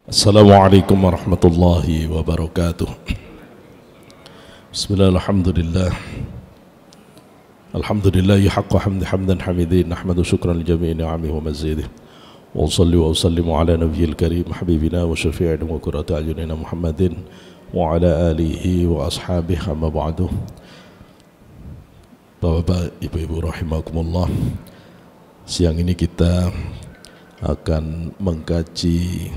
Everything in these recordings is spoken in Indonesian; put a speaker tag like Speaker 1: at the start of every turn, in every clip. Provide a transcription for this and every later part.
Speaker 1: Assalamualaikum warahmatullahi wabarakatuh. Bismillahirrahmanirrahim. Alhamdulillahi haqqa hamdan hamidin nahmadu syukran li jami'i ni'amihi wa mazidih. Wa salli wa sallimu ala nabiyyil karim habibina wa syafi'ina wa qurrati a'yunina Muhammadin wa ala alihi wa ashabihi amma ba'du. Bapak-bapak, ibu-ibu rahimakumullah. Siang ini kita akan mengkaji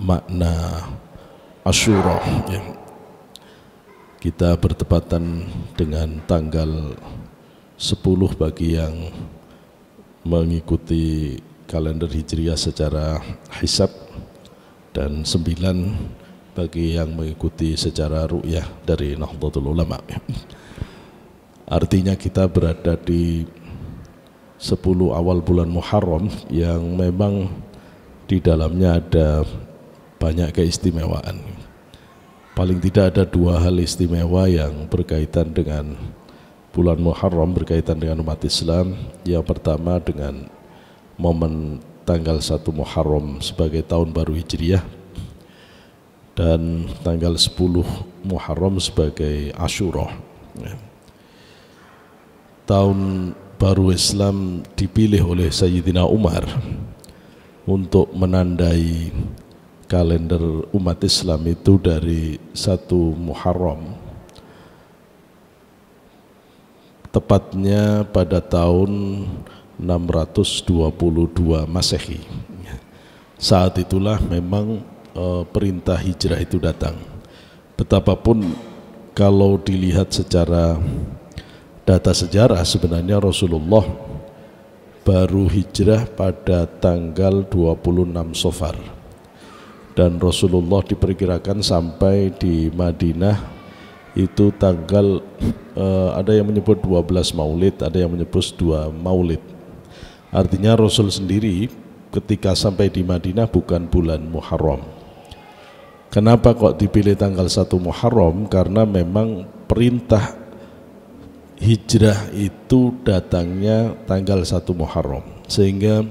Speaker 1: makna Asyura ya. Kita bertepatan dengan tanggal 10 bagi yang mengikuti kalender Hijriah secara hisab dan 9 bagi yang mengikuti secara ru'yah dari Nahdlatul Ulama ya. Artinya kita berada di 10 awal bulan Muharram yang memang di dalamnya ada banyak keistimewaan. Paling tidak ada dua hal istimewa yang berkaitan dengan bulan Muharram, berkaitan dengan umat Islam. Yang pertama dengan momen tanggal 1 Muharram sebagai tahun baru Hijriah dan tanggal 10 Muharram sebagai Asyura. Tahun baru Islam dipilih oleh Sayyidina Umar untuk menandai kalender umat Islam itu dari 1 Muharram, tepatnya pada tahun 622 Masehi. Saat itulah memang perintah hijrah itu datang. Betapapun kalau dilihat secara data sejarah, sebenarnya Rasulullah baru hijrah pada tanggal 26 Safar, dan Rasulullah diperkirakan sampai di Madinah itu tanggal ada yang menyebut 12 Maulid, ada yang menyebut 2 Maulid. Artinya Rasul sendiri ketika sampai di Madinah bukan bulan Muharram. Kenapa kok dipilih tanggal 1 Muharram? Karena memang perintah hijrah itu datangnya tanggal 1 Muharram, sehingga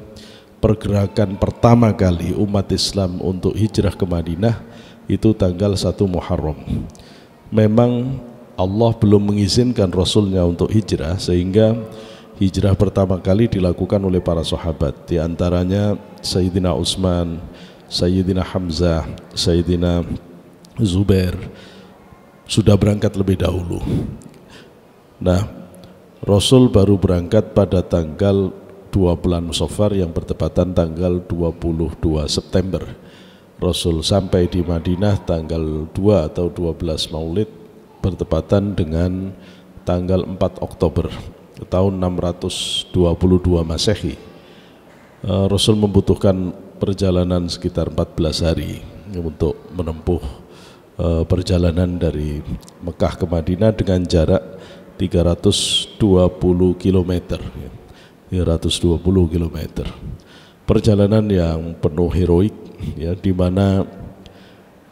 Speaker 1: pergerakan pertama kali umat Islam untuk hijrah ke Madinah itu tanggal 1 Muharram. Memang Allah belum mengizinkan Rasulnya untuk hijrah, sehingga hijrah pertama kali dilakukan oleh para sahabat. Di antaranya Sayyidina Utsman, Sayyidina Hamzah, Sayyidina Zubair sudah berangkat lebih dahulu. Nah, Rasul baru berangkat pada tanggal 2 bulan Safar yang bertepatan tanggal 22 September. Rasul sampai di Madinah tanggal 2 atau 12 Maulid bertepatan dengan tanggal 4 Oktober tahun 622 Masehi. Rasul membutuhkan perjalanan sekitar 14 hari untuk menempuh perjalanan dari Mekah ke Madinah dengan jarak 320 km. 320 km. Perjalanan yang penuh heroik ya, di mana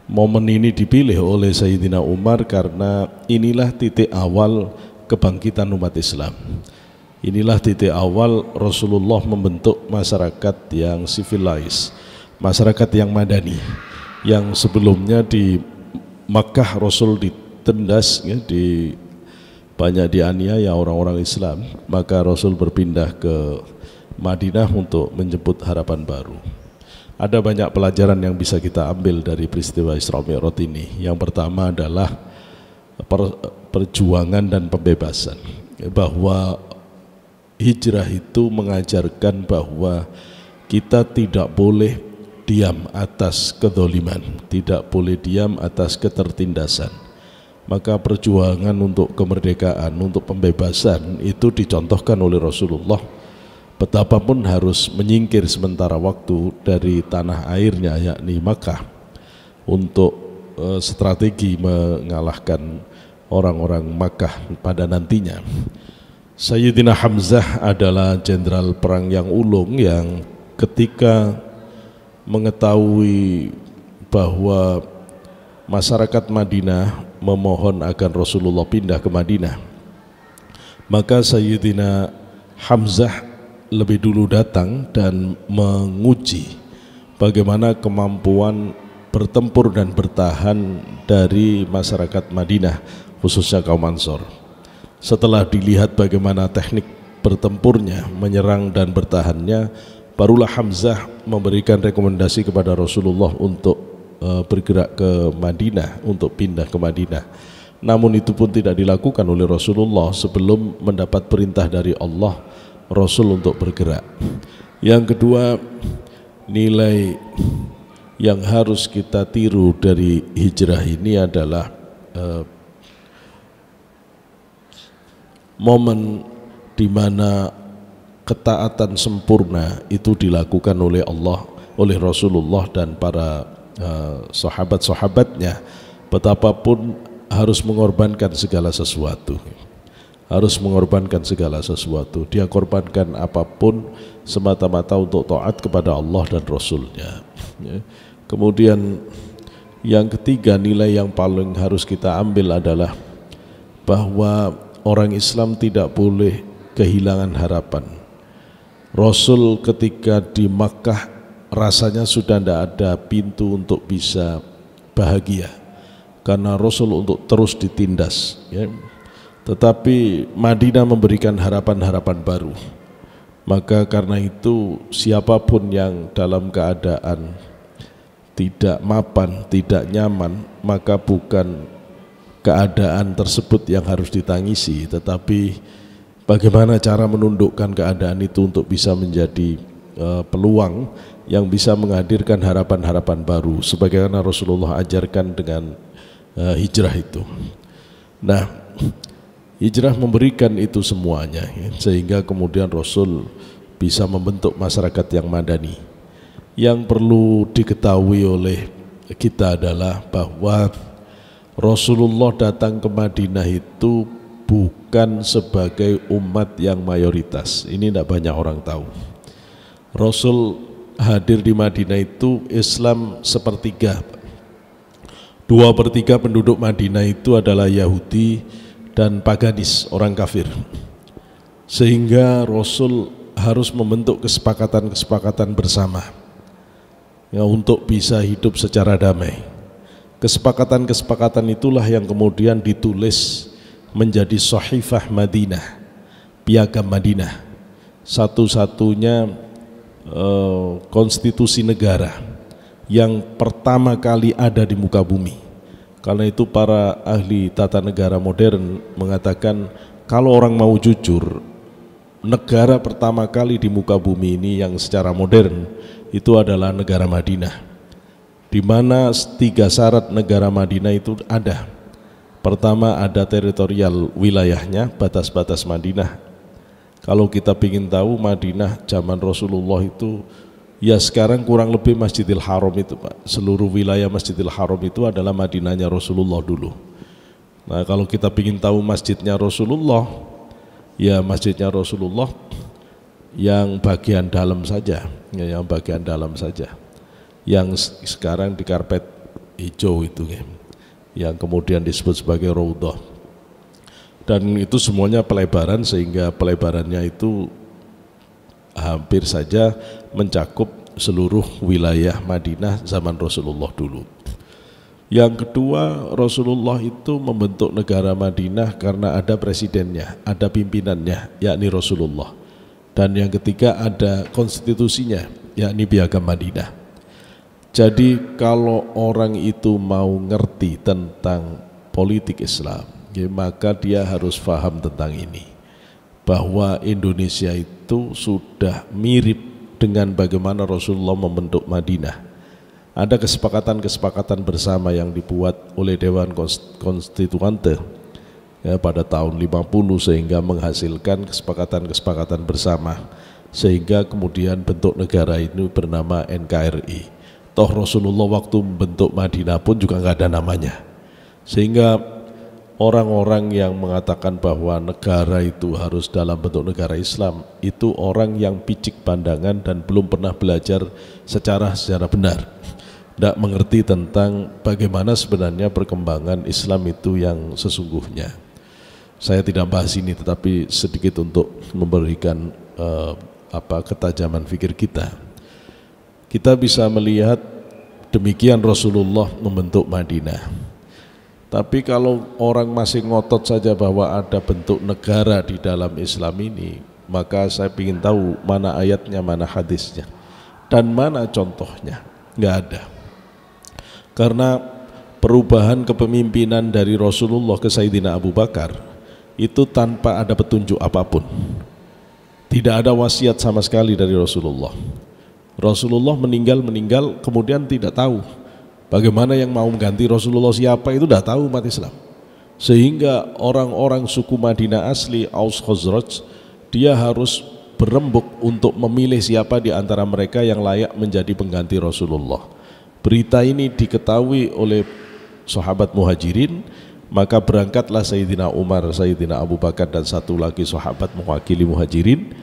Speaker 1: momen ini dipilih oleh Sayyidina Umar karena inilah titik awal kebangkitan umat Islam. Inilah titik awal Rasulullah membentuk masyarakat yang civilized, masyarakat yang madani, yang sebelumnya di Makkah Rasul ditendas ya, banyak dianiaya orang-orang Islam, maka Rasul berpindah ke Madinah untuk menjemput harapan baru. Ada banyak pelajaran yang bisa kita ambil dari peristiwa Isra Mi'raj ini. Yang pertama adalah perjuangan dan pembebasan, bahwa hijrah itu mengajarkan bahwa kita tidak boleh diam atas kedzaliman, tidak boleh diam atas ketertindasan. Maka perjuangan untuk kemerdekaan, untuk pembebasan itu dicontohkan oleh Rasulullah. Betapapun harus menyingkir sementara waktu dari tanah airnya yakni Makkah untuk strategi mengalahkan orang-orang Makkah pada nantinya. Sayyidina Hamzah adalah jenderal perang yang ulung yang ketika mengetahui bahwa masyarakat Madinah memohon agar Rasulullah pindah ke Madinah, maka Sayyidina Hamzah lebih dulu datang dan menguji bagaimana kemampuan bertempur dan bertahan dari masyarakat Madinah, khususnya kaum Ansor. Setelah dilihat bagaimana teknik bertempurnya, menyerang dan bertahannya, barulah Hamzah memberikan rekomendasi kepada Rasulullah untuk bergerak ke Madinah, untuk pindah ke Madinah. Namun itu pun tidak dilakukan oleh Rasulullah sebelum mendapat perintah dari Allah Rasul untuk bergerak. Yang kedua, nilai yang harus kita tiru dari hijrah ini adalah momen di mana ketaatan sempurna itu dilakukan oleh Allah, oleh Rasulullah dan para sahabat-sahabatnya. Betapapun harus mengorbankan segala sesuatu, harus mengorbankan segala sesuatu. Dia korbankan apapun semata-mata untuk taat kepada Allah dan Rasulnya. Kemudian yang ketiga, nilai yang paling harus kita ambil adalah bahwa orang Islam tidak boleh kehilangan harapan. Rasul ketika di Makkah rasanya sudah tidak ada pintu untuk bisa bahagia, karena Rasul untuk terus ditindas, ya. Tetapi Madinah memberikan harapan-harapan baru. Maka karena itu siapapun yang dalam keadaan tidak mapan, tidak nyaman, maka bukan keadaan tersebut yang harus ditangisi, tetapi bagaimana cara menundukkan keadaan itu untuk bisa menjadi peluang yang bisa menghadirkan harapan-harapan baru, sebagaimana Rasulullah ajarkan dengan hijrah itu. Nah, hijrah memberikan itu semuanya, ya, sehingga kemudian Rasul bisa membentuk masyarakat yang madani. Yang perlu diketahui oleh kita adalah bahwa Rasulullah datang ke Madinah itu bukan sebagai umat yang mayoritas. Ini tidak banyak orang tahu. Rasul hadir di Madinah itu Islam sepertiga. 2/3 penduduk Madinah itu adalah Yahudi dan paganis, orang kafir. Sehingga Rasul harus membentuk kesepakatan-kesepakatan bersama, ya, untuk bisa hidup secara damai. Kesepakatan-kesepakatan itulah yang kemudian ditulis menjadi Shahifah Madinah, Piagam Madinah, satu-satunya konstitusi negara yang pertama kali ada di muka bumi. Karena itu para ahli tata negara modern mengatakan kalau orang mau jujur, negara pertama kali di muka bumi ini yang secara modern itu adalah negara Madinah, di mana 3 syarat negara Madinah itu ada. Pertama, ada teritorial wilayahnya, batas-batas Madinah. Kalau kita ingin tahu Madinah zaman Rasulullah itu, ya sekarang kurang lebih Masjidil Haram itu, Pak. Seluruh wilayah Masjidil Haram itu adalah Madinahnya Rasulullah dulu. Nah, kalau kita ingin tahu masjidnya Rasulullah, ya masjidnya Rasulullah yang bagian dalam saja, ya, yang bagian dalam saja, yang sekarang di karpet hijau itu, ya, yang kemudian disebut sebagai Raudhah. Dan itu semuanya pelebaran, sehingga pelebarannya itu hampir saja mencakup seluruh wilayah Madinah zaman Rasulullah dulu. Yang kedua, Rasulullah itu membentuk negara Madinah karena ada presidennya, ada pimpinannya, yakni Rasulullah. Dan yang ketiga, ada konstitusinya, yakni Piagam Madinah. Jadi kalau orang itu mau ngerti tentang politik Islam, ya, maka dia harus paham tentang ini, bahwa Indonesia itu sudah mirip dengan bagaimana Rasulullah membentuk Madinah. Ada kesepakatan-kesepakatan bersama yang dibuat oleh Dewan Konstituante, ya, pada tahun 50, sehingga menghasilkan kesepakatan-kesepakatan bersama, sehingga kemudian bentuk negara ini bernama NKRI. Toh Rasulullah waktu membentuk Madinah pun juga nggak ada namanya, sehingga orang-orang yang mengatakan bahwa negara itu harus dalam bentuk negara Islam itu orang yang picik pandangan dan belum pernah belajar secara benar, tidak mengerti tentang bagaimana sebenarnya perkembangan Islam itu yang sesungguhnya. Saya tidak bahas ini, tetapi sedikit untuk memberikan ketajaman fikir kita. kita bisa melihat demikian Rasulullah membentuk Madinah. Tapi kalau orang masih ngotot saja bahwa ada bentuk negara di dalam Islam ini, maka saya ingin tahu mana ayatnya, mana hadisnya, dan mana contohnya. Nggak ada. Karena perubahan kepemimpinan dari Rasulullah ke Sayyidina Abu Bakar itu tanpa ada petunjuk apapun. Tidak ada wasiat sama sekali dari Rasulullah. Rasulullah meninggal kemudian tidak tahu bagaimana yang mau mengganti Rasulullah siapa, itu tidak tahu umat Islam. Sehingga orang-orang suku Madinah asli Aus Khazraj, dia harus berembuk untuk memilih siapa di antara mereka yang layak menjadi pengganti Rasulullah. Berita ini diketahui oleh sahabat Muhajirin, maka berangkatlah Sayyidina Umar, Sayyidina Abu Bakar dan satu lagi sahabat mewakili Muhajirin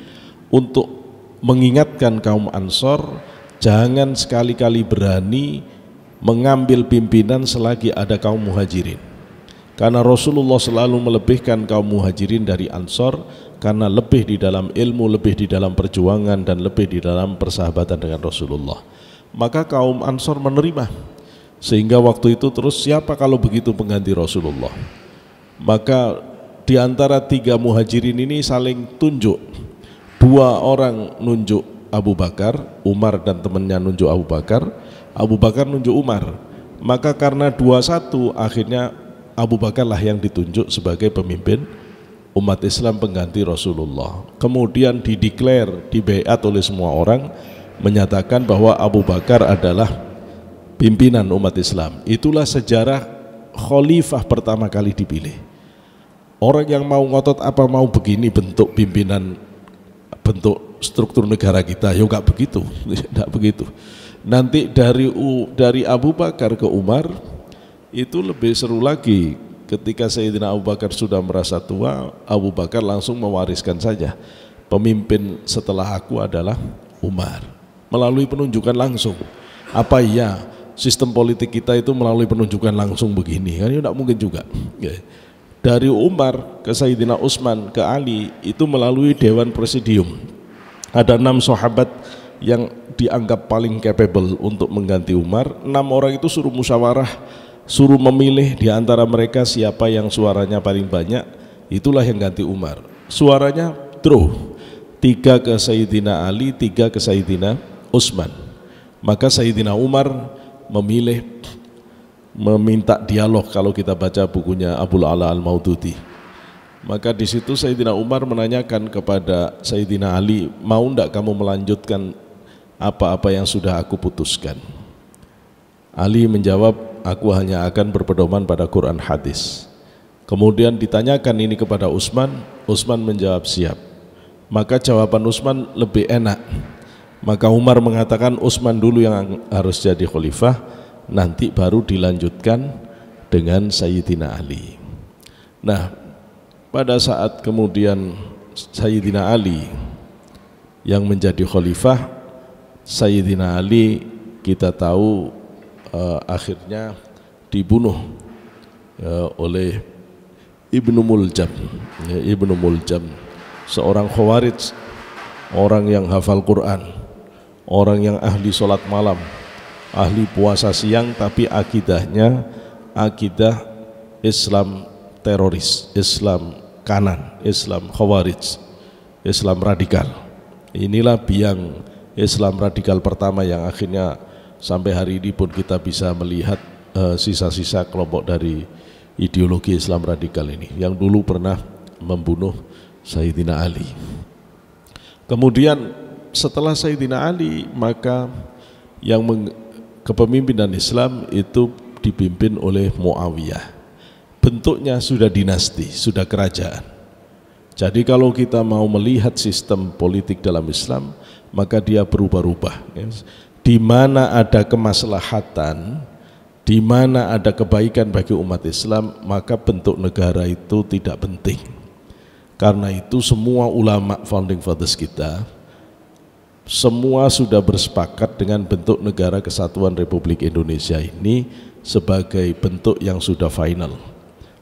Speaker 1: untuk mengingatkan kaum Ansor, jangan sekali-kali berani mengambil pimpinan selagi ada kaum Muhajirin. Karena Rasulullah selalu melebihkan kaum Muhajirin dari Ansor, karena lebih di dalam ilmu, lebih di dalam perjuangan, dan lebih di dalam persahabatan dengan Rasulullah. Maka kaum Ansor menerima, sehingga waktu itu terus siapa kalau begitu pengganti Rasulullah. Maka di antara tiga Muhajirin ini saling tunjuk. Dua orang nunjuk Abu Bakar, Umar dan temannya nunjuk Abu Bakar nunjuk Umar. Maka karena 2-1 akhirnya Abu Bakar lah yang ditunjuk sebagai pemimpin umat Islam pengganti Rasulullah. Kemudian dideklar, dibaiat oleh semua orang, menyatakan bahwa Abu Bakar adalah pimpinan umat Islam. Itulah sejarah khalifah pertama kali dipilih. Orang yang mau ngotot apa mau begini bentuk pimpinan, bentuk struktur negara kita, ya enggak begitu, enggak begitu. Nanti dari Abu Bakar ke Umar itu lebih seru lagi. Ketika Sayyidina Abu Bakar sudah merasa tua, Abu Bakar langsung mewariskan saja, pemimpin setelah aku adalah Umar, melalui penunjukan langsung. Apa iya sistem politik kita itu melalui penunjukan langsung begini? Kan ya enggak mungkin juga. Dari Umar ke Sayyidina Utsman ke Ali itu melalui Dewan Presidium. Ada 6 sahabat yang dianggap paling capable untuk mengganti Umar. 6 orang itu suruh musyawarah, suruh memilih di antara mereka siapa yang suaranya paling banyak, itulah yang ganti Umar. Suaranya draw, 3 ke Sayyidina Ali, 3 ke Sayyidina Utsman. Maka Sayyidina Umar memilih, meminta dialog kalau kita baca bukunya Abul Ala Al-Maududi. Maka di situ Sayyidina Umar menanyakan kepada Sayyidina Ali, mau enggak kamu melanjutkan apa-apa yang sudah aku putuskan? Ali menjawab, aku hanya akan berpedoman pada Quran hadis. Kemudian ditanyakan ini kepada Utsman, Utsman menjawab siap. Maka jawaban Utsman lebih enak. Maka Umar mengatakan Utsman dulu yang harus jadi khalifah, nanti baru dilanjutkan dengan Sayyidina Ali. Nah, pada saat kemudian Sayyidina Ali yang menjadi khalifah, Sayyidina Ali kita tahu akhirnya dibunuh oleh Ibnu Muljam. Ibnu Muljam seorang khawarij, orang yang hafal Quran, orang yang ahli sholat malam, ahli puasa siang, tapi akidahnya akidah Islam teroris, Islam kanan, Islam khawarij, Islam radikal. Inilah biang Islam radikal pertama yang akhirnya sampai hari ini pun kita bisa melihat sisa-sisa kelompok dari ideologi Islam radikal ini yang dulu pernah membunuh Sayyidina Ali. Kemudian setelah Sayyidina Ali, maka yang kepemimpinan Islam itu dipimpin oleh Muawiyah. Bentuknya sudah dinasti, sudah kerajaan. Jadi kalau kita mau melihat sistem politik dalam Islam, maka dia berubah-ubah. Di mana ada kemaslahatan, di mana ada kebaikan bagi umat Islam, maka bentuk negara itu tidak penting. Karena itu semua ulama founding fathers kita semua sudah bersepakat dengan bentuk negara kesatuan Republik Indonesia ini sebagai bentuk yang sudah final.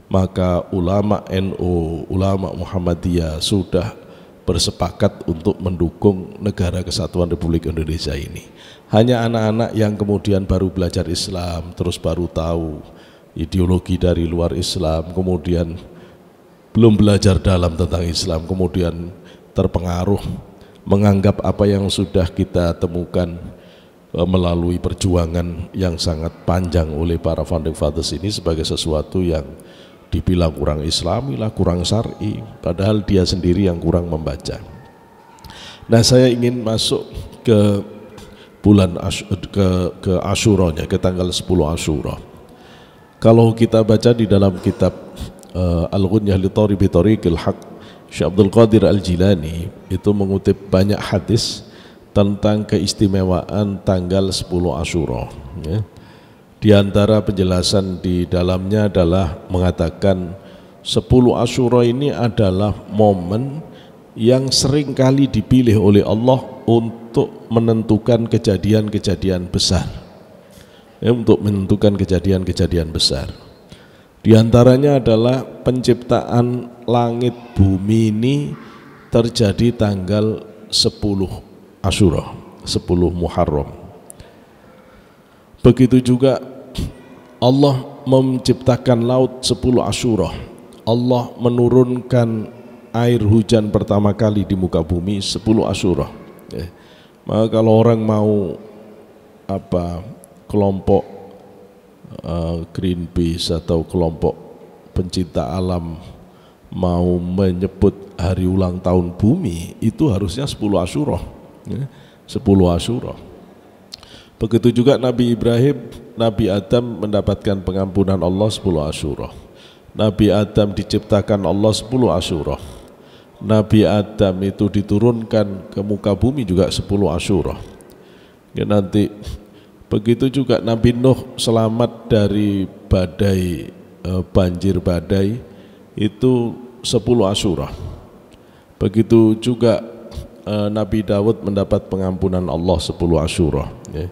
Speaker 1: Maka ulama NU, ulama Muhammadiyah sudah bersepakat untuk mendukung negara kesatuan Republik Indonesia ini. Hanya anak-anak yang kemudian baru belajar Islam, terus baru tahu ideologi dari luar Islam, kemudian belum belajar dalam tentang Islam, kemudian terpengaruh menganggap apa yang sudah kita temukan melalui perjuangan yang sangat panjang oleh para founding fathers ini sebagai sesuatu yang dibilang kurang islami lah, kurang syar'i, padahal dia sendiri yang kurang membaca. Nah, saya ingin masuk ke bulan ke Asyuranya, ke tanggal 10 Asyura. Kalau kita baca di dalam kitab Al-Ghunyah li Tharibi Thariqil Haq, Syekh Abdul Qadir Al-Jilani itu mengutip banyak hadis tentang keistimewaan tanggal 10 Asyura, ya. Di antara penjelasan di dalamnya adalah mengatakan 10 Asyura ini adalah momen yang sering kali dipilih oleh Allah untuk menentukan kejadian-kejadian besar, ya, untuk menentukan kejadian-kejadian besar. Di antaranya adalah penciptaan langit bumi ini terjadi tanggal 10 Asyura, 10 Muharram. Begitu juga Allah menciptakan laut 10 Asyura. Allah menurunkan air hujan pertama kali di muka bumi 10 Asyura. Maka kalau orang mau kelompok Greenpeace atau kelompok pencinta alam mau menyebut hari ulang tahun bumi, itu harusnya 10 Asyura, 10 Asyura. Begitu juga Nabi Ibrahim, Nabi Adam mendapatkan pengampunan Allah 10 Asyura. Nabi Adam diciptakan Allah 10 Asyura. Nabi Adam itu diturunkan ke muka bumi juga 10 Asyura. Ya, nanti begitu juga Nabi Nuh selamat dari badai, banjir badai itu 10 Asyura. Begitu juga Nabi Dawud mendapat pengampunan Allah 10 Asyura, ya.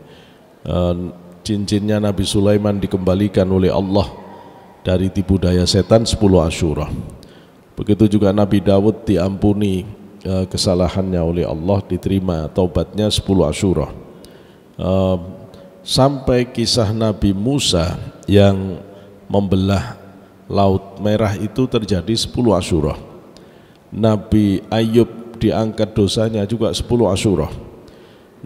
Speaker 1: Cincinnya Nabi Sulaiman dikembalikan oleh Allah dari tipu daya setan 10 Asyura. Begitu juga Nabi Dawud diampuni kesalahannya oleh Allah, diterima taubatnya 10 Asyura. Sampai kisah Nabi Musa yang membelah Laut Merah itu terjadi 10 Asyura. Nabi Ayub diangkat dosanya juga 10 Asyura.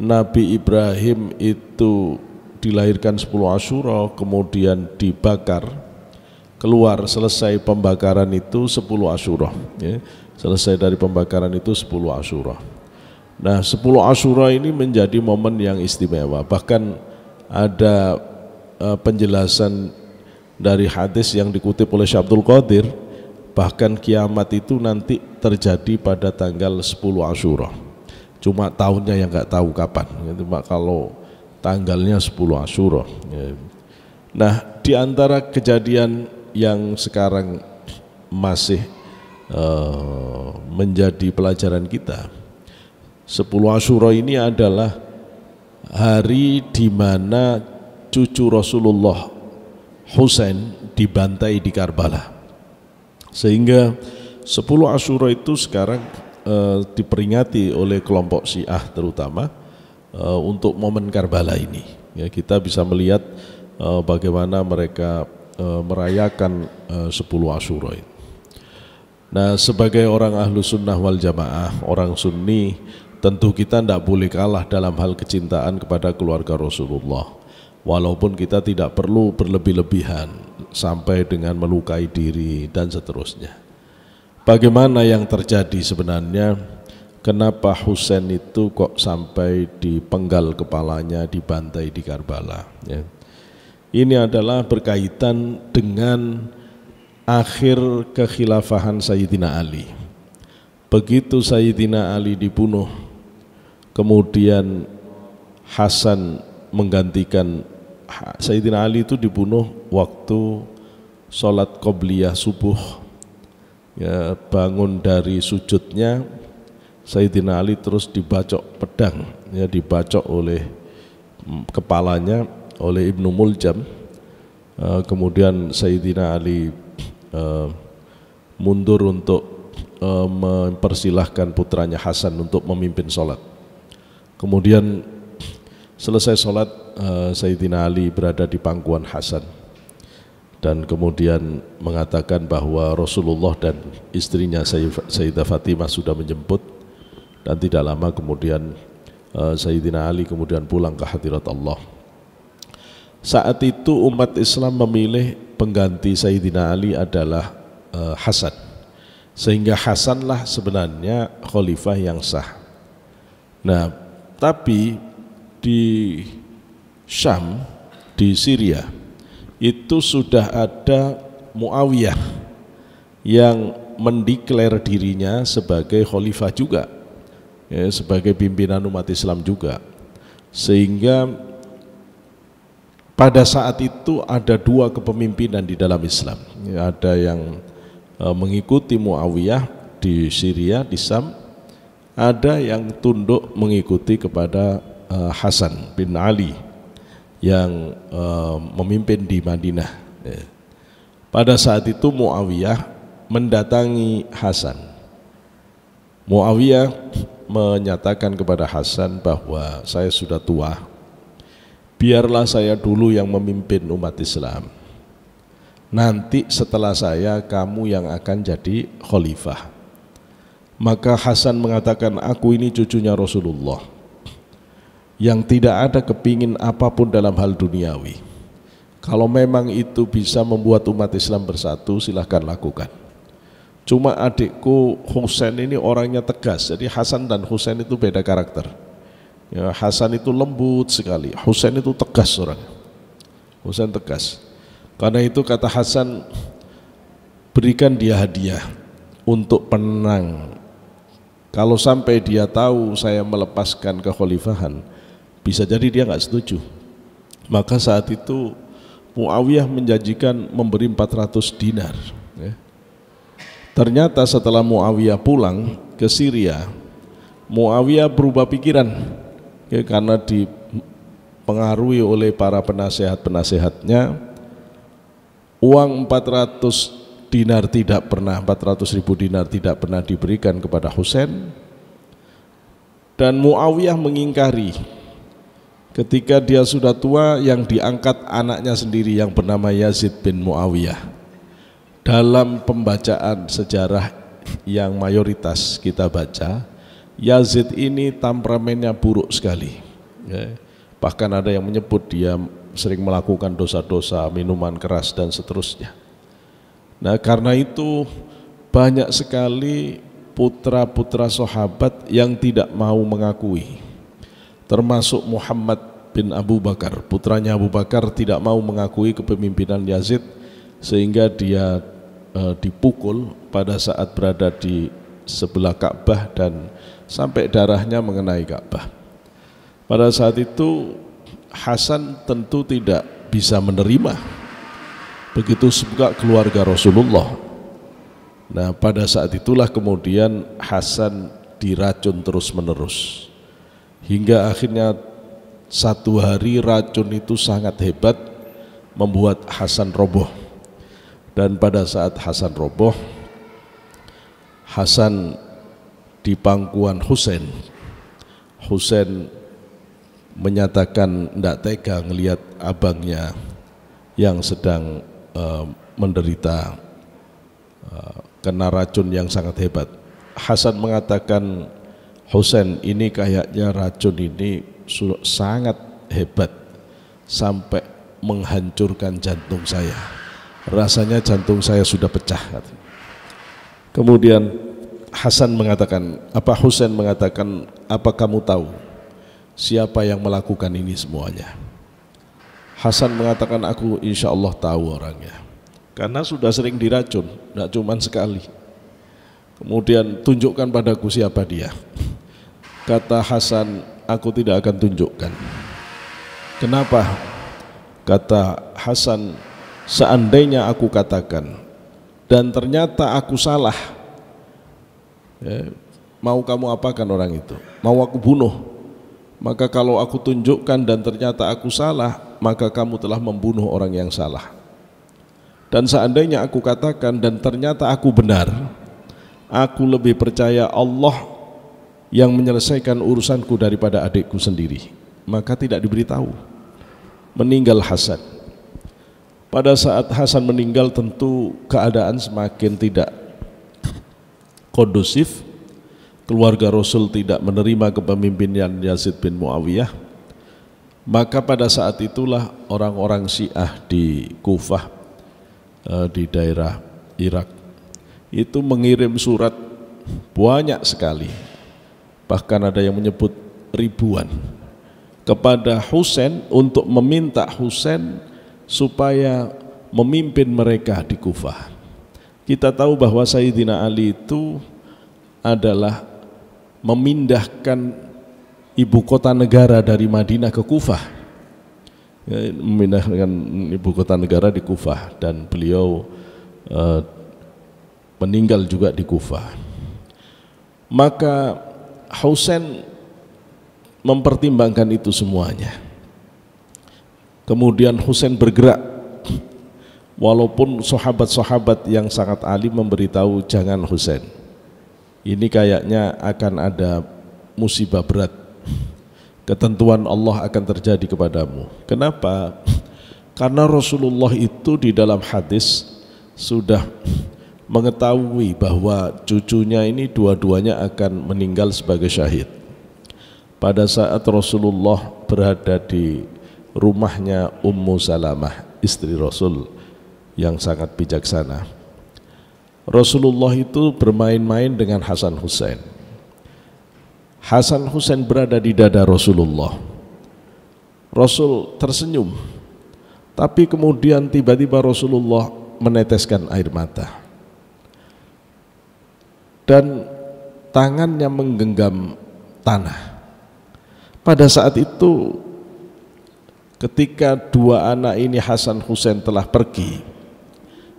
Speaker 1: Nabi Ibrahim itu dilahirkan 10 Asyura, kemudian dibakar, keluar, selesai pembakaran itu 10 Asyura, ya. Selesai dari pembakaran itu 10 Asyura. Nah, 10 Asyura ini menjadi momen yang istimewa. Bahkan ada penjelasan dari hadis yang dikutip oleh Syekh Abdul Qadir, bahkan kiamat itu nanti terjadi pada tanggal 10 Asyura. Cuma tahunnya yang nggak tahu kapan, cuma kalau tanggalnya 10 Asyura. Nah, di antara kejadian yang sekarang masih menjadi pelajaran kita, 10 Asyura ini adalah hari di mana cucu Rasulullah Husain dibantai di Karbala. Sehingga 10 Asyura itu sekarang diperingati oleh kelompok Syiah terutama untuk momen Karbala ini. Ya, kita bisa melihat bagaimana mereka merayakan 10 Asyura itu. Nah, sebagai orang ahlu sunnah wal jamaah, orang sunni, tentu kita tidak boleh kalah dalam hal kecintaan kepada keluarga Rasulullah. Walaupun kita tidak perlu berlebih-lebihan sampai dengan melukai diri dan seterusnya. Bagaimana yang terjadi sebenarnya? Kenapa Husain itu kok sampai dipenggal kepalanya, dibantai di Karbala, ya. Ini adalah berkaitan dengan akhir kekhilafahan Sayyidina Ali. Begitu Sayyidina Ali dibunuh, kemudian Hasan menggantikan. Sayyidina Ali itu dibunuh waktu sholat qobliyah subuh, ya, bangun dari sujudnya Sayyidina Ali terus dibacok pedang, ya, dibacok oleh kepalanya oleh Ibnu Muljam. Kemudian Sayyidina Ali mundur untuk mempersilahkan putranya Hasan untuk memimpin sholat. Kemudian Selesai sholat, Sayyidina Ali berada di pangkuan Hasan dan kemudian mengatakan bahwa Rasulullah dan istrinya Sayyidah Fatimah sudah menjemput, dan tidak lama kemudian Sayyidina Ali kemudian pulang ke hadirat Allah. Saat itu umat Islam memilih pengganti Sayyidina Ali adalah Hasan, sehingga Hasanlah sebenarnya khalifah yang sah. Nah, tapi di Syam, di Syria itu sudah ada Muawiyah yang mendeklar dirinya sebagai khalifah juga, ya, sebagai pimpinan umat Islam juga, sehingga pada saat itu ada dua kepemimpinan di dalam Islam, ya, ada yang mengikuti Muawiyah di Syria, di Syam, ada yang tunduk mengikuti kepada Hasan bin Ali yang memimpin di Madinah. Pada saat itu Muawiyah mendatangi Hasan. Muawiyah menyatakan kepada Hasan bahwa saya sudah tua, biarlah saya dulu yang memimpin umat Islam. Nanti setelah saya kamu yang akan jadi khalifah. Maka Hasan mengatakan, aku ini cucunya Rasulullah yang tidak ada kepingin apapun dalam hal duniawi. Kalau memang itu bisa membuat umat Islam bersatu, silahkan lakukan. Cuma adikku Husain ini orangnya tegas. Jadi Hasan dan Husain itu beda karakter, ya, Hasan itu lembut sekali, Husain itu tegas orang. Husain tegas. Karena itu kata Hasan, berikan dia hadiah untuk penang. Kalau sampai dia tahu saya melepaskan kekhalifahan, bisa jadi dia nggak setuju. Maka saat itu Muawiyah menjanjikan memberi 400 dinar. Ya. Ternyata setelah Muawiyah pulang ke Syria, Muawiyah berubah pikiran, ya, karena dipengaruhi oleh para penasehat-penasehatnya. Uang 400 dinar tidak pernah, 400.000 dinar tidak pernah diberikan kepada Husain, dan Muawiyah mengingkari. Ketika dia sudah tua, yang diangkat anaknya sendiri yang bernama Yazid bin Muawiyah. Dalam pembacaan sejarah yang mayoritas kita baca, Yazid ini temperamennya buruk sekali, ya. Bahkan ada yang menyebut dia sering melakukan dosa-dosa, minuman keras dan seterusnya. Nah, karena itu banyak sekali putra-putra sahabat yang tidak mau mengakui, termasuk Muhammad bin Abu Bakar, putranya Abu Bakar tidak mau mengakui kepemimpinan Yazid, sehingga dia dipukul pada saat berada di sebelah Ka'bah dan sampai darahnya mengenai Ka'bah. Pada saat itu Hasan tentu tidak bisa menerima, begitu juga keluarga Rasulullah. Nah, pada saat itulah kemudian Hasan diracun terus-menerus, hingga akhirnya satu hari racun itu sangat hebat, membuat Hasan roboh. Dan pada saat Hasan roboh, Hasan di pangkuan Husain, Husain menyatakan tidak tega ngelihat abangnya yang sedang menderita kena racun yang sangat hebat. Hasan mengatakan, Husain, ini kayaknya racun ini sangat hebat sampai menghancurkan jantung saya. Rasanya jantung saya sudah pecah. Kemudian Hasan mengatakan, Husain mengatakan, apa kamu tahu siapa yang melakukan ini semuanya? Hasan mengatakan, aku insya Allah tahu orangnya, karena sudah sering diracun, tidak cuma sekali. Kemudian tunjukkan padaku siapa dia. Kata Hasan, aku tidak akan tunjukkan. Kenapa? Kata Hasan, seandainya aku katakan dan ternyata aku salah, ya, mau kamu apakan orang itu? Mau aku bunuh? Maka kalau aku tunjukkan dan ternyata aku salah, maka kamu telah membunuh orang yang salah. Dan seandainya aku katakan dan ternyata aku benar, aku lebih percaya Allah yang menyelesaikan urusanku daripada adikku sendiri. maka tidak diberitahu. Meninggal Hasan. Pada saat Hasan meninggal tentu keadaan semakin tidak kondusif. Keluarga Rasul tidak menerima kepemimpinan Yazid bin Muawiyah. Maka pada saat itulah orang-orang Syiah di Kufah, di daerah Irak, itu mengirim surat banyak sekali, bahkan ada yang menyebut ribuan, kepada Husain untuk meminta Husain supaya memimpin mereka di Kufah. Kita tahu bahwa Sayyidina Ali itu adalah memindahkan ibu kota negara dari Madinah ke Kufah, memindahkan ibu kota negara di Kufah, dan beliau meninggal juga di Kufah. Maka Husain mempertimbangkan itu semuanya. Kemudian Husain bergerak, walaupun sahabat-sahabat yang sangat alim memberitahu jangan Husain, ini kayaknya akan ada musibah berat, ketentuan Allah akan terjadi kepadamu. Kenapa? Karena Rasulullah itu di dalam hadis sudah mengetahui bahwa cucunya ini dua-duanya akan meninggal sebagai syahid. Pada saat Rasulullah berada di rumahnya Ummu Salamah, istri Rasul yang sangat bijaksana, Rasulullah itu bermain-main dengan Hasan Husain. Hasan Husain berada di dada Rasulullah. Rasul tersenyum, tapi kemudian tiba-tiba Rasulullah meneteskan air mata dan tangannya menggenggam tanah. Pada saat itu, ketika dua anak ini Hasan Husain telah pergi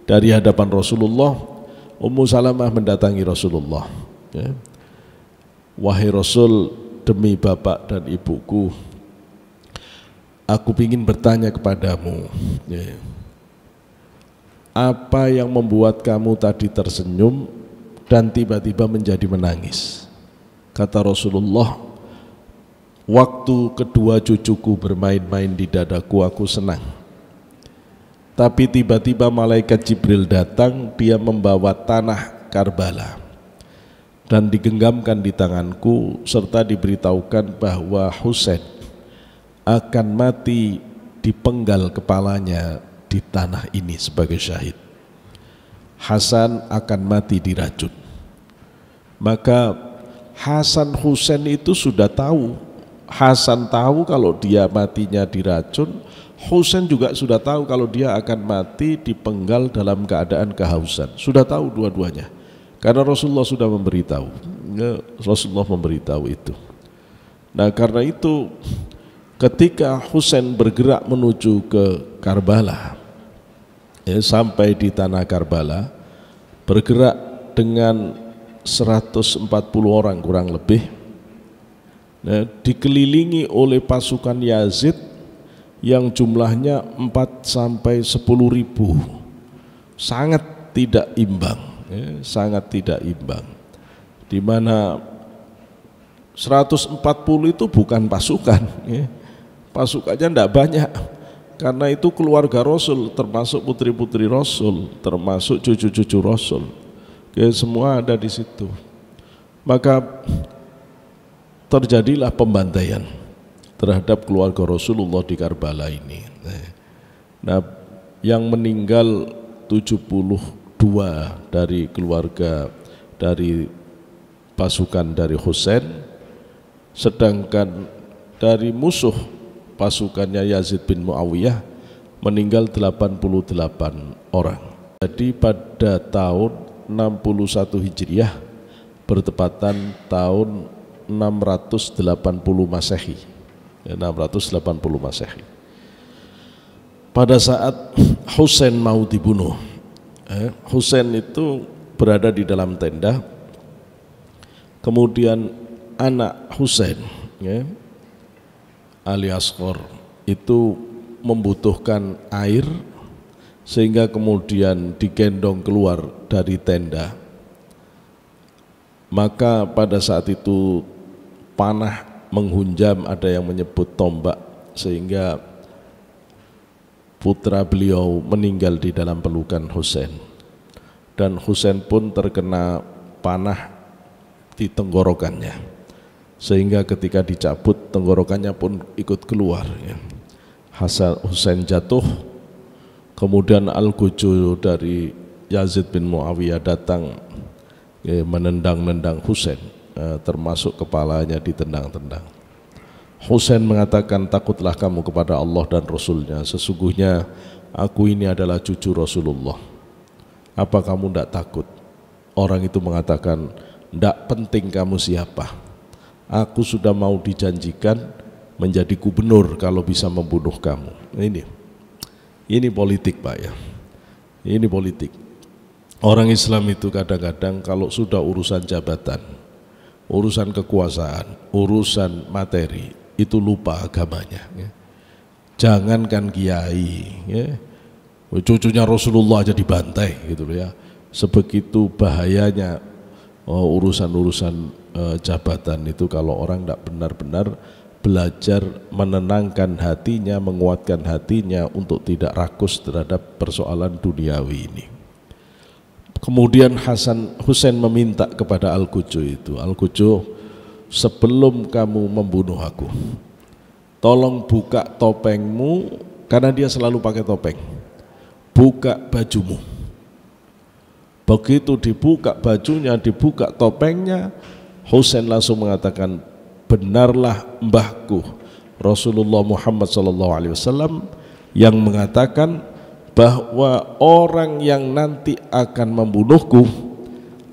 Speaker 1: dari hadapan Rasulullah, Ummu Salamah mendatangi Rasulullah, ya. Wahai Rasul, demi bapak dan ibuku, aku ingin bertanya kepadamu, ya, apa yang membuat kamu tadi tersenyum dan tiba-tiba menjadi menangis? Kata Rasulullah, waktu kedua cucuku bermain-main di dadaku, aku senang. Tapi tiba-tiba malaikat Jibril datang, dia membawa tanah Karbala dan digenggamkan di tanganku, serta diberitahukan bahwa Husain akan mati dipenggal kepalanya di tanah ini sebagai syahid. Hasan akan mati diracun. Maka Hasan Husain itu sudah tahu. Hasan tahu kalau dia matinya diracun, Husain juga sudah tahu kalau dia akan mati dipenggal dalam keadaan kehausan. Sudah tahu dua-duanya, karena Rasulullah sudah memberitahu. Rasulullah memberitahu itu. Nah, karena itu ketika Husain bergerak menuju ke Karbala, sampai di tanah Karbala, bergerak dengan 140 orang kurang lebih, dikelilingi oleh pasukan Yazid yang jumlahnya 4 sampai 10 ribu, sangat tidak imbang, sangat tidak imbang, di mana 140 itu bukan pasukan, pasukannya tidak banyak, karena itu keluarga Rasul, termasuk putri-putri Rasul, termasuk cucu-cucu Rasul, semua ada di situ. Maka terjadilah pembantaian terhadap keluarga Rasulullah di Karbala ini. Nah, yang meninggal 72 dari keluarga dari pasukan dari Husain, sedangkan dari musuh pasukannya Yazid bin Muawiyah meninggal 88 orang. Jadi pada tahun 61 Hijriah bertepatan tahun 680 Masehi, 680 Masehi. Pada saat Husain mau dibunuh, Husain itu berada di dalam tenda, kemudian anak Husain, Ali Asghar, itu membutuhkan air, sehingga kemudian digendong keluar dari tenda. Maka pada saat itu panah menghunjam, ada yang menyebut tombak, sehingga putra beliau meninggal di dalam pelukan Husain. Dan Husain pun terkena panah di tenggorokannya, sehingga ketika dicabut tenggorokannya pun ikut keluar ya. Husain jatuh, kemudian Al-Guju dari Yazid bin Muawiyah datang ya, menendang-nendang Husain, termasuk kepalanya ditendang-tendang. Husain mengatakan, takutlah kamu kepada Allah dan Rasulnya, sesungguhnya aku ini adalah cucu Rasulullah. Apa kamu tidak takut? Orang itu mengatakan, tidak penting kamu siapa, aku sudah mau dijanjikan menjadi gubernur kalau bisa membunuh kamu. Ini politik Pak ya, ini politik. Orang Islam itu kadang-kadang kalau sudah urusan jabatan, urusan kekuasaan, urusan materi, itu lupa agamanya ya. Jangankan kiai ya, cucunya Rasulullah aja dibantai gitu ya. Sebegitu bahayanya urusan-urusan jabatan itu kalau orang tidak benar-benar belajar menenangkan hatinya, menguatkan hatinya untuk tidak rakus terhadap persoalan duniawi ini. Kemudian Husain meminta kepada Al-Guju itu, Al-Guju, sebelum kamu membunuh aku, tolong buka topengmu, karena dia selalu pakai topeng, buka bajumu. Begitu dibuka bajunya, dibuka topengnya, Husain langsung mengatakan, benarlah mbahku Rasulullah Muhammad SAW yang mengatakan bahwa orang yang nanti akan membunuhku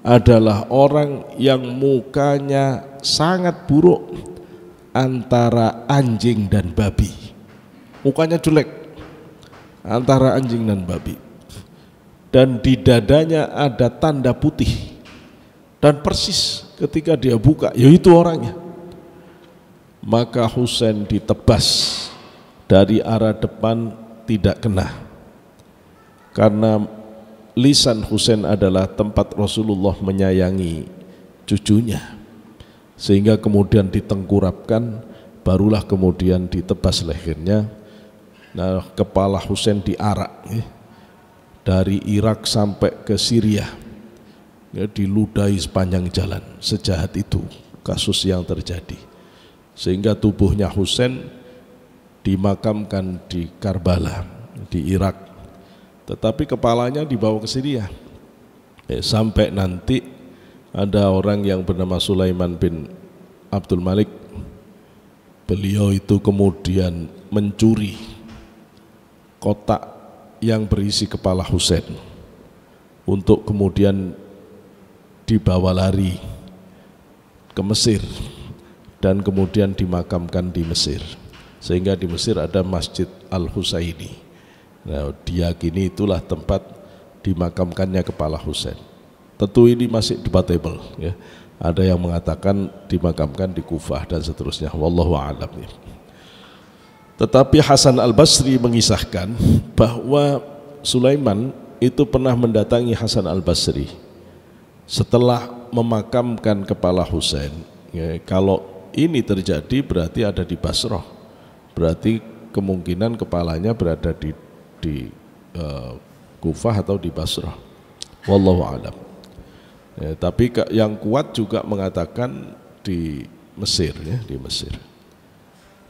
Speaker 1: adalah orang yang mukanya sangat buruk, antara anjing dan babi. Mukanya jelek, antara anjing dan babi, dan di dadanya ada tanda putih, dan persis ketika dia buka, yaitu orangnya. Maka Husain ditebas dari arah depan, tidak kena, karena lisan Husain adalah tempat Rasulullah menyayangi cucunya, sehingga kemudian ditengkurapkan, barulah kemudian ditebas lehernya. Nah, kepala Husain diarak ya, dari Irak sampai ke Syria ya, diludahi sepanjang jalan. Sejahat itu kasus yang terjadi, sehingga tubuhnya Husain dimakamkan di Karbala di Irak, tetapi kepalanya dibawa ke Syria sampai nanti ada orang yang bernama Sulaiman bin Abdul Malik. Beliau itu kemudian mencuri kotak yang berisi kepala Husain untuk kemudian dibawa lari ke Mesir dan kemudian dimakamkan di Mesir, sehingga di Mesir ada Masjid Al-Husaini. Nah, diyakini itulah tempat dimakamkannya kepala Husain. Tentu ini masih debatable ya. Ada yang mengatakan dimakamkan di Kufah dan seterusnya, wallahu a'lam ya. Tetapi Hasan Al-Basri mengisahkan bahwa Sulaiman itu pernah mendatangi Hasan Al-Basri setelah memakamkan kepala Husain ya. Kalau ini terjadi berarti ada di Basrah, berarti kemungkinan kepalanya berada di Kufah atau di Basrah, wallahu a'lam ya. Tapi yang kuat juga mengatakan di Mesir ya, di Mesir.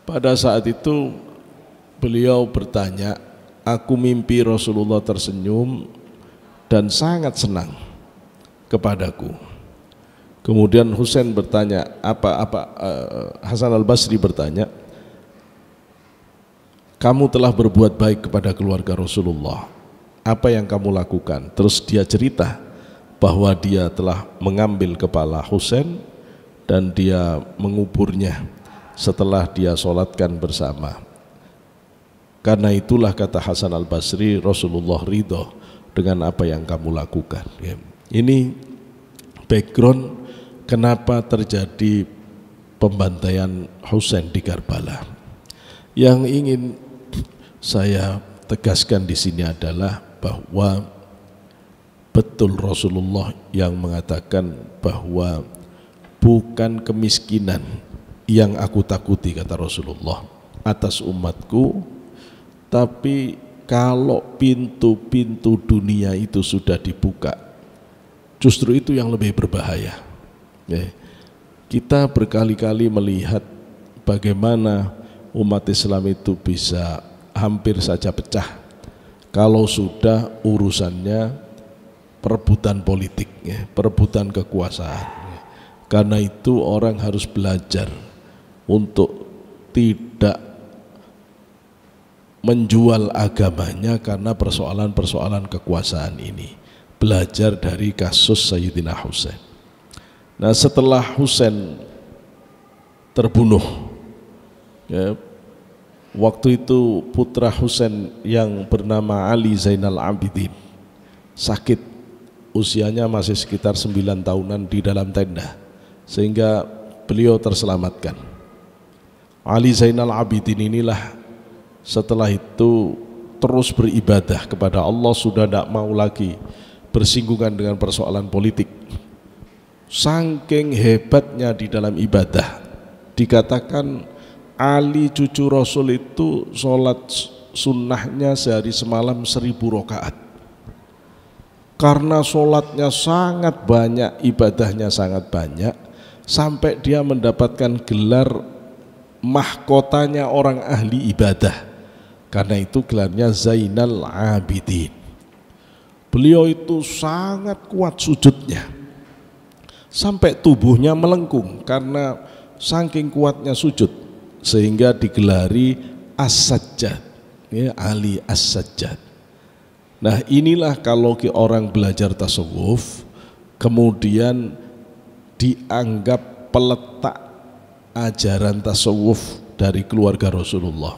Speaker 1: Pada saat itu beliau bertanya, aku mimpi Rasulullah tersenyum dan sangat senang kepadaku. Kemudian Husain bertanya, Hasan Al-Basri bertanya, kamu telah berbuat baik kepada keluarga Rasulullah, apa yang kamu lakukan? Terus dia cerita bahwa dia telah mengambil kepala Husain dan dia menguburnya setelah dia sholatkan bersama. Karena itulah, kata Hasan Al-Basri, Rasulullah ridho dengan apa yang kamu lakukan. Ini background kenapa terjadi pembantaian Husain di Karbala. Yang ingin saya tegaskan di sini adalah bahwa betul Rasulullah yang mengatakan bahwa bukan kemiskinan yang aku takuti, kata Rasulullah, atas umatku. Tapi kalau pintu-pintu dunia itu sudah dibuka, justru itu yang lebih berbahaya. Kita berkali-kali melihat bagaimana umat Islam itu bisa hampir saja pecah kalau sudah urusannya perebutan politik, perebutan kekuasaan. Karena itu orang harus belajar untuk tidak menjual agamanya karena persoalan-persoalan kekuasaan ini. Belajar dari kasus Sayyidina Husain. Nah, setelah Husain terbunuh, waktu itu putra Husain yang bernama Ali Zainal Abidin sakit, usianya masih sekitar 9 tahunan, di dalam tenda, sehingga beliau terselamatkan. Ali Zainal Abidin inilah setelah itu terus beribadah kepada Allah, sudah tidak mau lagi bersinggungan dengan persoalan politik. Saking hebatnya di dalam ibadah, dikatakan Ali cucu Rasul itu sholat sunnahnya sehari semalam 1000 rakaat. Karena sholatnya sangat banyak, ibadahnya sangat banyak, sampai dia mendapatkan gelar mahkotanya orang ahli ibadah. Karena itu gelarnya Zainal Abidin. Beliau itu sangat kuat sujudnya, sampai tubuhnya melengkung karena saking kuatnya sujud, sehingga digelari As-Sajjad, Ali As-Sajjad. Nah, inilah kalau orang belajar tasawuf kemudian dianggap peletak ajaran tasawuf dari keluarga Rasulullah.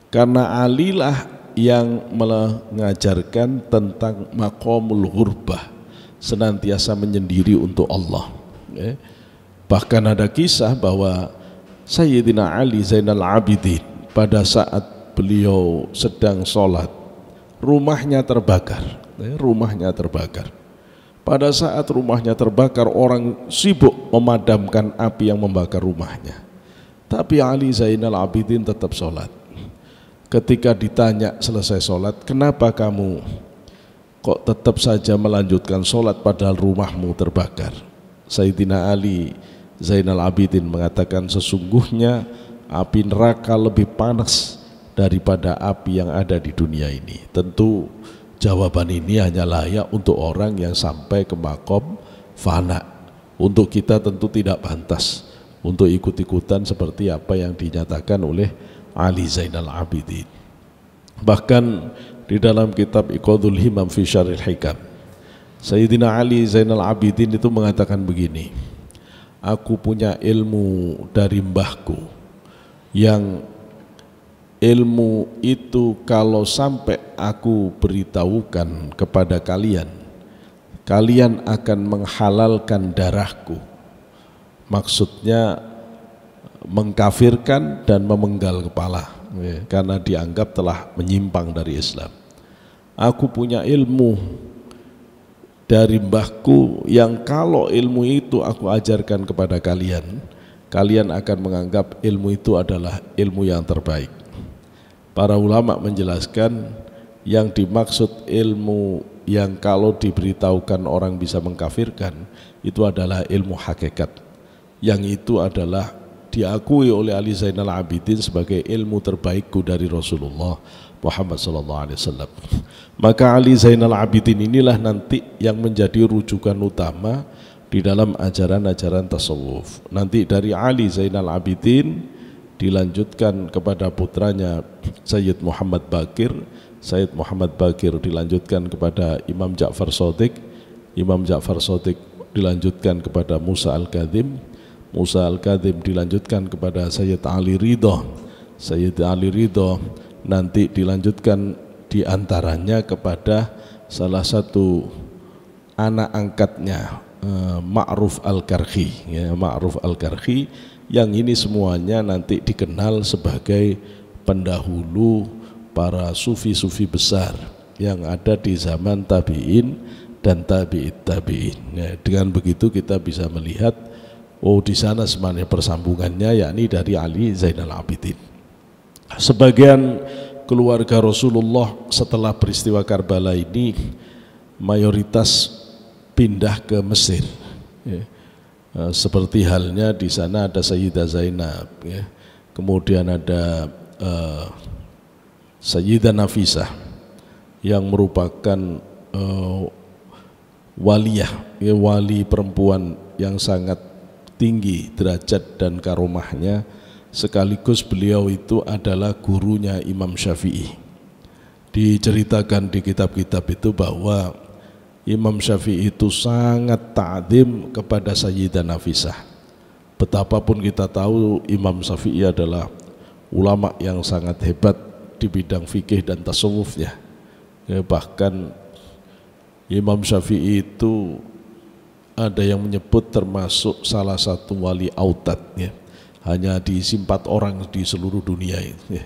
Speaker 1: Karena Ali lah yang mengajarkan tentang maqamul ghurbah, senantiasa menyendiri untuk Allah. Bahkan ada kisah bahwa Sayyidina Ali Zainal Abidin pada saat beliau sedang sholat, rumahnya terbakar. Pada saat rumahnya terbakar, orang sibuk memadamkan api yang membakar rumahnya, tapi Ali Zainal Abidin tetap sholat. Ketika ditanya selesai sholat, kenapa kamu kok tetap saja melanjutkan sholat padahal rumahmu terbakar? Sayyidina Ali Zainal Abidin mengatakan, sesungguhnya api neraka lebih panas daripada api yang ada di dunia ini. Tentu jawaban ini hanya layak untuk orang yang sampai ke makom fana. Untuk kita tentu tidak pantas untuk ikut-ikutan seperti apa yang dinyatakan oleh Ali Zainal Abidin. Bahkan di dalam kitab Iqadul Himam fi Syarhil Hikam, Sayyidina Ali Zainal Abidin itu mengatakan begini, aku punya ilmu dari mbahku, yang ilmu itu kalau sampai aku beritahukan kepada kalian, kalian akan menghalalkan darahku. Maksudnya mengkafirkan dan memenggal kepala, karena dianggap telah menyimpang dari Islam. Aku punya ilmu dari mbahku yang kalau ilmu itu aku ajarkan kepada kalian, kalian akan menganggap ilmu itu adalah ilmu yang terbaik. Para ulama menjelaskan yang dimaksud ilmu yang kalau diberitahukan orang bisa mengkafirkan itu adalah ilmu hakikat, yang itu adalah diakui oleh Ali Zainal Abidin sebagai ilmu terbaikku dari Rasulullah Muhammad SAW. Maka Ali Zainal Abidin inilah nanti yang menjadi rujukan utama di dalam ajaran-ajaran tasawuf. Nanti dari Ali Zainal Abidin dilanjutkan kepada putranya Sayyid Muhammad Baqir, Sayyid Muhammad Baqir dilanjutkan kepada Imam Ja'far Shadiq, Imam Ja'far Shadiq dilanjutkan kepada Musa Al-Kadhim, Musa Al-Kadhim dilanjutkan kepada Sayyid Ali Ridho, Sayyid Ali Ridho nanti dilanjutkan diantaranya kepada salah satu anak angkatnya, Ma'ruf Al-Karhi, Ma'ruf Al-Karhi, yang ini semuanya nanti dikenal sebagai pendahulu para sufi-sufi besar yang ada di zaman tabi'in dan tabi'it tabi'in. Dengan begitu kita bisa melihat Oh, di sana sebenarnya persambungannya yakni dari Ali Zainal Abidin. Sebagian keluarga Rasulullah setelah peristiwa Karbala ini mayoritas pindah ke Mesir, ya. Seperti halnya di sana ada Sayyidah Zainab, ya. Kemudian ada Sayyidah Nafisah yang merupakan waliyah, ya, wali perempuan yang sangat tinggi derajat dan karomahnya, sekaligus beliau itu adalah gurunya Imam Syafi'i. Diceritakan di kitab-kitab itu bahwa Imam Syafi'i itu sangat ta'zim kepada Sayyidah Nafisah. Betapapun kita tahu Imam Syafi'i adalah ulama yang sangat hebat di bidang fikih dan tasawufnya, ya, bahkan Imam Syafi'i itu ada yang menyebut termasuk salah satu wali autad, ya. Hanya diisi 4 orang di seluruh dunia itu, ya.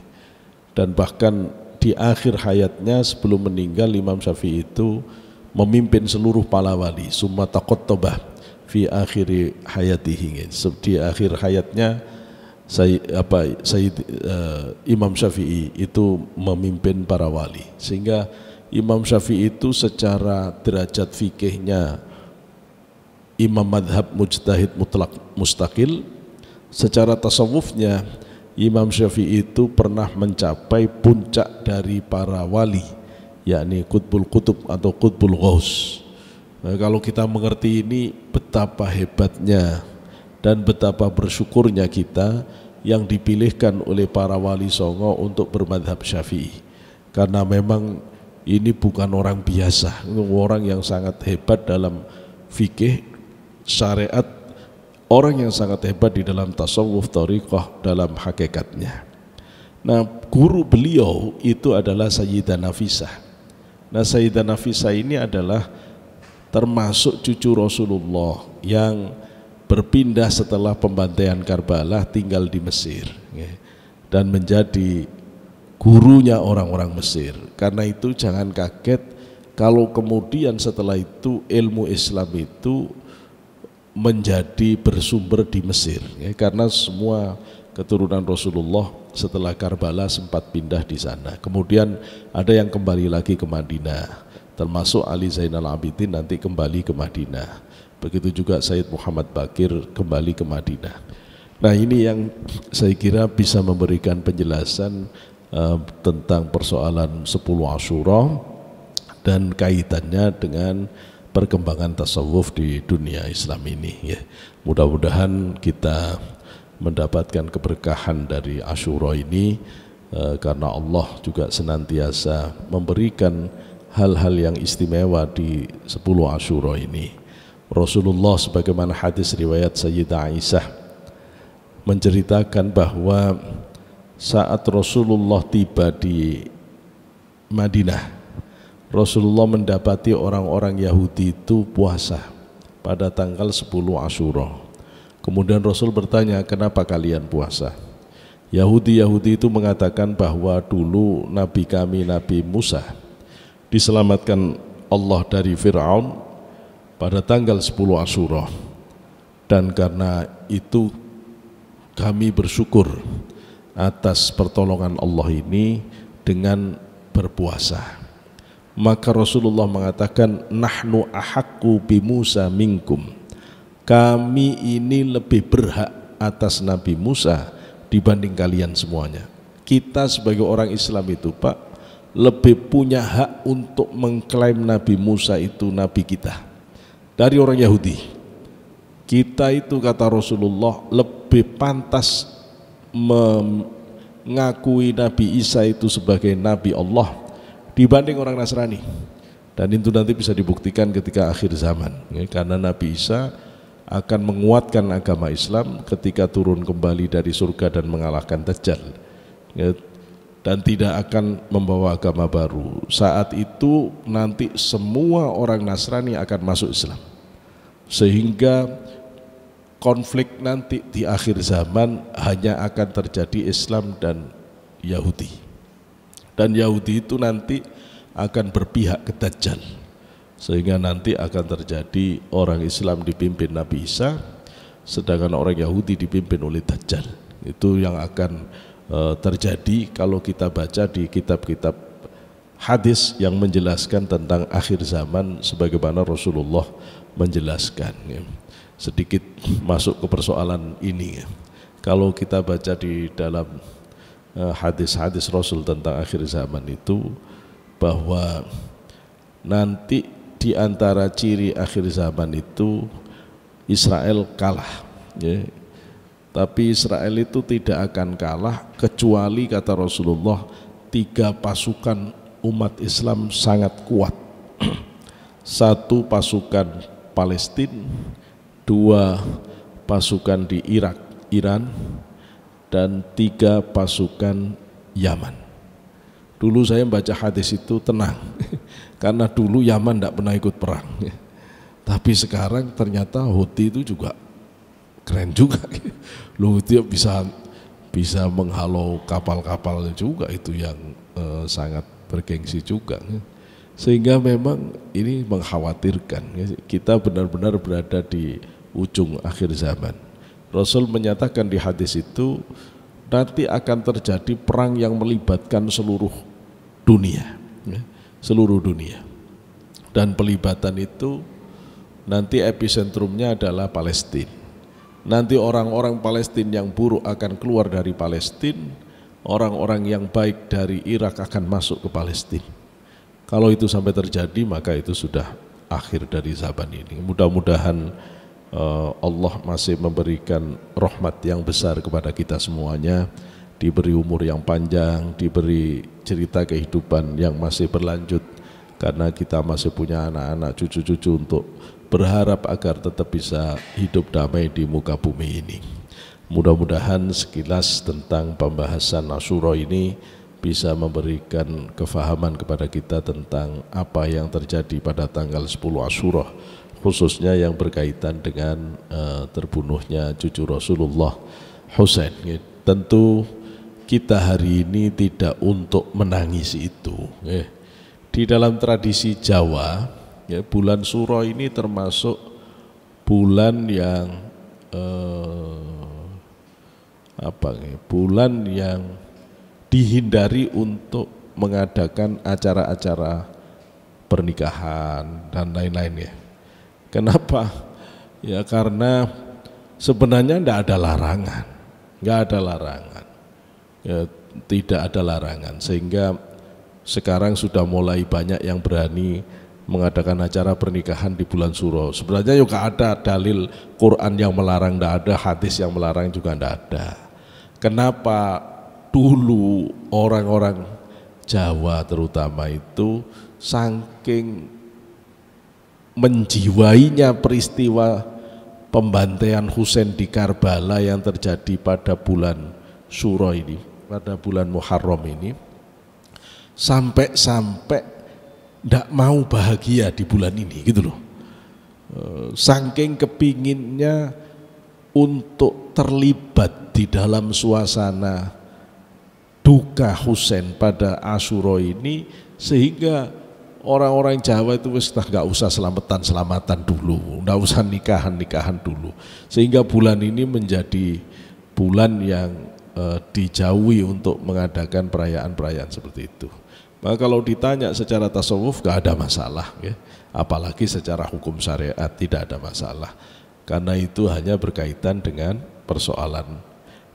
Speaker 1: Dan bahkan di akhir hayatnya sebelum meninggal Imam Syafi'i itu memimpin seluruh para wali. Summa taqattaba fi akhiri hayatihi. Di akhir hayatnya Imam Syafi'i itu memimpin para wali, sehingga Imam Syafi'i itu secara derajat fikihnya imam madhab mujtahid mutlak mustaqil. Secara tasawufnya Imam Syafi'i itu pernah mencapai puncak dari para wali, yakni Qutbul Qutub atau Qutbul Ghaus. Nah, kalau kita mengerti ini, betapa hebatnya dan betapa bersyukurnya kita yang dipilihkan oleh para wali songo untuk bermadhab Syafi'i, karena memang ini bukan orang biasa, orang yang sangat hebat dalam fikih syariat, orang yang sangat hebat di dalam tasawuf thariqah dalam hakikatnya. Nah, guru beliau itu adalah Sayyidah Nafisah. Nah, Sayyidah Nafisah ini adalah termasuk cucu Rasulullah yang berpindah setelah pembantaian Karbala, tinggal di Mesir, ya, dan menjadi gurunya orang-orang Mesir. Karena itu jangan kaget kalau kemudian setelah itu ilmu Islam itu menjadi bersumber di Mesir, ya, karena semua keturunan Rasulullah setelah Karbala sempat pindah di sana. Kemudian ada yang kembali lagi ke Madinah, termasuk Ali Zainal Abidin nanti kembali ke Madinah. Begitu juga Sayyid Muhammad Bakir kembali ke Madinah. Nah, ini yang saya kira bisa memberikan penjelasan tentang persoalan 10 Asyura dan kaitannya dengan perkembangan tasawuf di dunia Islam ini, ya. Mudah-mudahan kita mendapatkan keberkahan dari Asyura ini, karena Allah juga senantiasa memberikan hal-hal yang istimewa di 10 Asyura ini. Rasulullah sebagaimana hadis riwayat Sayyidah Aisyah menceritakan bahwa saat Rasulullah tiba di Madinah, Rasulullah mendapati orang-orang Yahudi itu puasa pada tanggal 10 Asyura. Kemudian Rasul bertanya, kenapa kalian puasa? Yahudi itu mengatakan bahwa dulu Nabi kami, Nabi Musa, diselamatkan Allah dari Fir'aun pada tanggal 10 Asyura, dan karena itu kami bersyukur atas pertolongan Allah ini dengan berpuasa. Maka Rasulullah mengatakan, nahnu ahaqqu bi Musa minkum, kami ini lebih berhak atas Nabi Musa dibanding kalian semuanya. Kita sebagai orang Islam itu, Pak, lebih punya hak untuk mengklaim Nabi Musa itu Nabi kita dari orang Yahudi. Kita itu, kata Rasulullah, lebih pantas mengakui Nabi Isa itu sebagai Nabi Allah dibanding orang Nasrani. Dan itu nanti bisa dibuktikan ketika akhir zaman, ya, karena Nabi Isa akan menguatkan agama Islam ketika turun kembali dari surga dan mengalahkan Dajjal, ya, dan tidak akan membawa agama baru. Saat itu nanti semua orang Nasrani akan masuk Islam, sehingga konflik nanti di akhir zaman hanya akan terjadi Islam dan Yahudi, dan Yahudi itu nanti akan berpihak ke Dajjal, sehingga nanti akan terjadi orang Islam dipimpin Nabi Isa, sedangkan orang Yahudi dipimpin oleh Dajjal. Itu yang akan terjadi kalau kita baca di kitab-kitab hadis yang menjelaskan tentang akhir zaman sebagaimana Rasulullah menjelaskan. Sedikit masuk ke persoalan ini. Kalau kita baca di dalam hadis-hadis Rasul tentang akhir zaman itu, bahwa nanti di antara ciri akhir zaman itu Israel kalah, ya. Tapi Israel itu tidak akan kalah kecuali, kata Rasulullah, 3 pasukan umat Islam sangat kuat. 1 pasukan Palestina, 2 pasukan di Irak, Iran, dan 3 pasukan Yaman. Dulu saya membaca hadis itu tenang, karena dulu Yaman tidak pernah ikut perang. Tapi sekarang ternyata Houthi itu juga keren juga. Loh, dia bisa menghalau kapal-kapal juga, itu yang sangat bergengsi juga. Sehingga memang ini mengkhawatirkan. Kita benar-benar berada di ujung akhir zaman. Rasul menyatakan di hadis itu nanti akan terjadi perang yang melibatkan seluruh dunia, seluruh dunia. Dan pelibatan itu nanti episentrumnya adalah Palestina. Nanti orang-orang Palestina yang buruk akan keluar dari Palestina, orang-orang yang baik dari Irak akan masuk ke Palestina. Kalau itu sampai terjadi, maka itu sudah akhir dari zaman ini. Mudah-mudahan Allah masih memberikan rahmat yang besar kepada kita semuanya, diberi umur yang panjang, diberi cerita kehidupan yang masih berlanjut, karena kita masih punya anak-anak, cucu-cucu untuk berharap agar tetap bisa hidup damai di muka bumi ini. Mudah-mudahan sekilas tentang pembahasan Asyura ini bisa memberikan kefahaman kepada kita tentang apa yang terjadi pada tanggal 10 Asyura, khususnya yang berkaitan dengan terbunuhnya cucu Rasulullah, Husain. Tentu kita hari ini tidak untuk menangisi itu. Di dalam tradisi Jawa, bulan Syuro ini termasuk bulan yang bulan yang dihindari untuk mengadakan acara-acara pernikahan dan lain-lain, ya. Kenapa? Ya karena sebenarnya tidak ada larangan, ya, tidak ada larangan, sehingga sekarang sudah mulai banyak yang berani mengadakan acara pernikahan di bulan Syuro. Sebenarnya juga ada dalil Quran yang melarang, tidak ada hadis yang melarang juga tidak ada. Kenapa dulu orang-orang Jawa terutama itu saking menjiwainya peristiwa pembantaian Husain di Karbala yang terjadi pada bulan Syuro ini, pada bulan Muharram ini, sampai tidak mau bahagia di bulan ini, gitu loh. Saking kepinginnya untuk terlibat di dalam suasana duka Husain pada Asyura ini, sehingga orang-orang Jawa itu nggak usah selamatan dulu, nggak usah nikahan dulu, sehingga bulan ini menjadi bulan yang dijauhi untuk mengadakan perayaan-perayaan seperti itu. Maka kalau ditanya secara tasawuf gak ada masalah, ya. Apalagi secara hukum syariat tidak ada masalah, karena itu hanya berkaitan dengan persoalan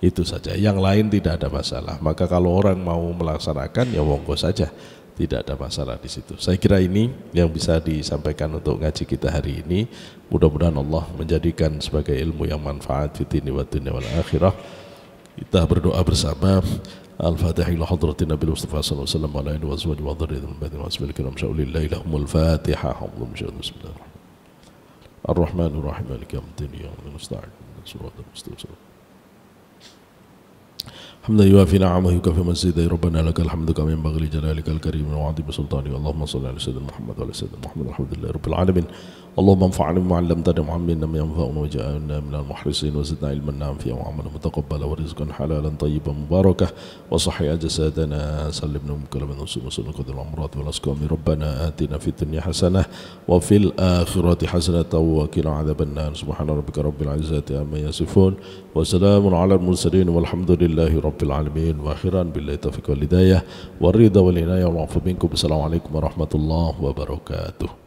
Speaker 1: itu saja, yang lain tidak ada masalah. Maka kalau orang mau melaksanakan, ya monggo saja, tidak ada masalah di situ. Saya kira ini yang bisa disampaikan untuk ngaji kita hari ini. Mudah-mudahan Allah menjadikan sebagai ilmu yang manfaat fi dini wa dunya wal akhirah. Kita berdoa bersama. Al-Fatihah ila hadratin Nabi Mustafa sallallahu alaihi wasallam wa ala alihi wa sahbihi wa dzurriyyatihi min ba'di wasbil kiram syaulillahi lahumul Fatihah. Bismillahirrahmanirrahim. Ar-Rahmanir Rahim maliki yaumiddin iyyaka nasta'in ihdinas mustaqim. Hamdan yuwafi ni'amahu yukafi mazidah. Rabbana lakal hamdu kama yanbaghi li jalalika al-karim wa 'azimi sultanika. Allahumma shalli ala sayyidina Muhammad wa ala sayyidina Muhammad. Alhamdulillahirabbil alamin. اللهم انفعنا بما علمتنا وعلمنا ما ينفعنا واجعلنا من المخلصين وزدنا علما نافعا وعملا متقبلا ورزقا حلالا طيبا مباركا وصحي أجسادنا سلمنا من كل من نصيب وسلم قدر الأمراض والأسقام ربنا آتنا في الدنيا حسنة وفي الآخرة حسنة وقنا عذاب النار سبحان ربك رب العزة عما يصفون وسلام على المرسلين والحمد لله رب العالمين وآخرا بالله التوفيق والهداية والرضا والعناية والعفو منكم. السلام عليكم ورحمة الله وبركاته.